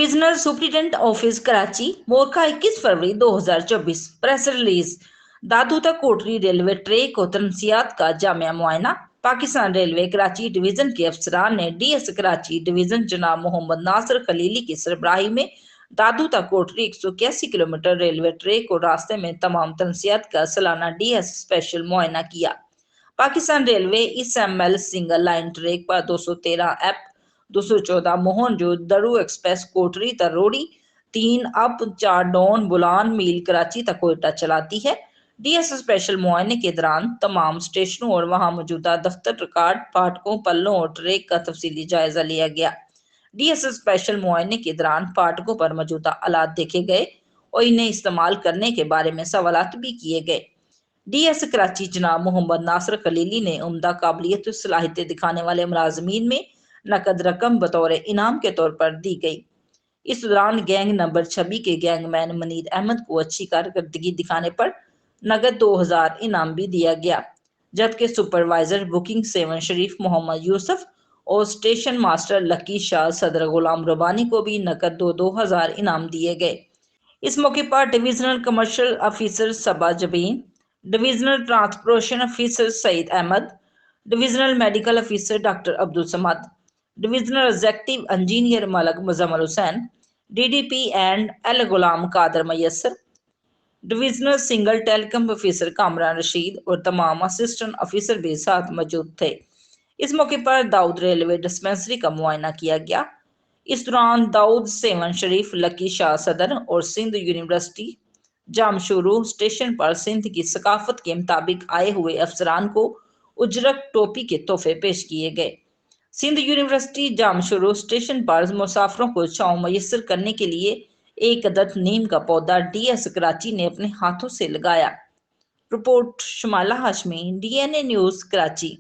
Divisional superintendent office Karachi मोरखा 21 फरवरी 2024। Press release. Dadu तक कोटरी रेलवे ट्रैक और तनसियात का जामिया मुआयना। पाकिस्तान रेलवे कराची डिवीजन के अफसरान ने डीएस कराची डिवीजन जनाब मोहम्मद नासिर खलीली की सरबराही में दादू तक कोटरी 181 किलोमीटर रेलवे ट्रैक और रास्ते में तमाम तनसियात का सालाना डीएस स्पेशल मुआयना किया। पाकिस्तान रेलवे इस एमएल सिंगल लाइन ट्रैक पर 213 एप 214 मोहन जो दरू एक्सप्रेस कोटरी तरोड़ी 3 अप 4 डॉन बुलान मील कराची तक कोयटा चलाती है। डीएस स्पेशल मुआयने के दौरान तमाम स्टेशनों और वहां मौजूदा दफ्तर रिकॉर्ड फाटकों पल्लों और ट्रैक का तफसीली जायजा लिया गया। डीएस स्पेशल मुआयने के दौरान फाटकों पर मौजूदा आलात देखे गए और इन्हें इस्तेमाल करने के बारे में सवालात भी किए गए। डीएस कराची जनाब मोहम्मद नासिर खलीली ने उम्दा काबिलियत और सलाहियत दिखाने वाले मुलाजमीन में नकद रकम बतौर इनाम के तौर पर दी गई। इस दौरान गैंग नंबर 26 के गैंगमैन मनीर अहमद को अच्छी कारकर्दगी दिखाने पर नगद 2000 इनाम भी दिया गया, जबकि सुपरवाइजर बुकिंग 7 शरीफ मोहम्मद यूसुफ और स्टेशन मास्टर लकी शाह सदर गुलाम रबानी को भी नकद 2000 इनाम दिए गए। इस मौके पर divisional commercial officer Saba Jabeen, divisional transportation officer Saeed Ahmad, divisional medical officer doctor Abdul Samad, divisional executive engineer Malik Muzammil Hussain, DDP and L Ghulam Qadir Maisar, divisional signal telecom officer Kamran Rashid और तमाम असिस्टेंट ऑफिसर भी साथ मौजूद थे। इस मौके पर दाऊद रेलवे डिस्पेंसरी का मुआयना किया गया। इस दौरान दाऊद 7 शरीफ लकी शाह सदर और सिंध यूनिवर्सिटी जामशुरू स्टेशन पर सिंध की सकाफत के मुताबिक आए हुए अफसरान को उजरत टोपी के तोहफे पेश किए गए। सिंध यूनिवर्सिटी जामशुरू स्टेशन पर मुसाफिरों को छांव मैसर करने के लिए एक अदद नीम का पौधा डीएस कराची ने अपने हाथों से लगाया। Report Shamala Hashmi, DNA news Karachi.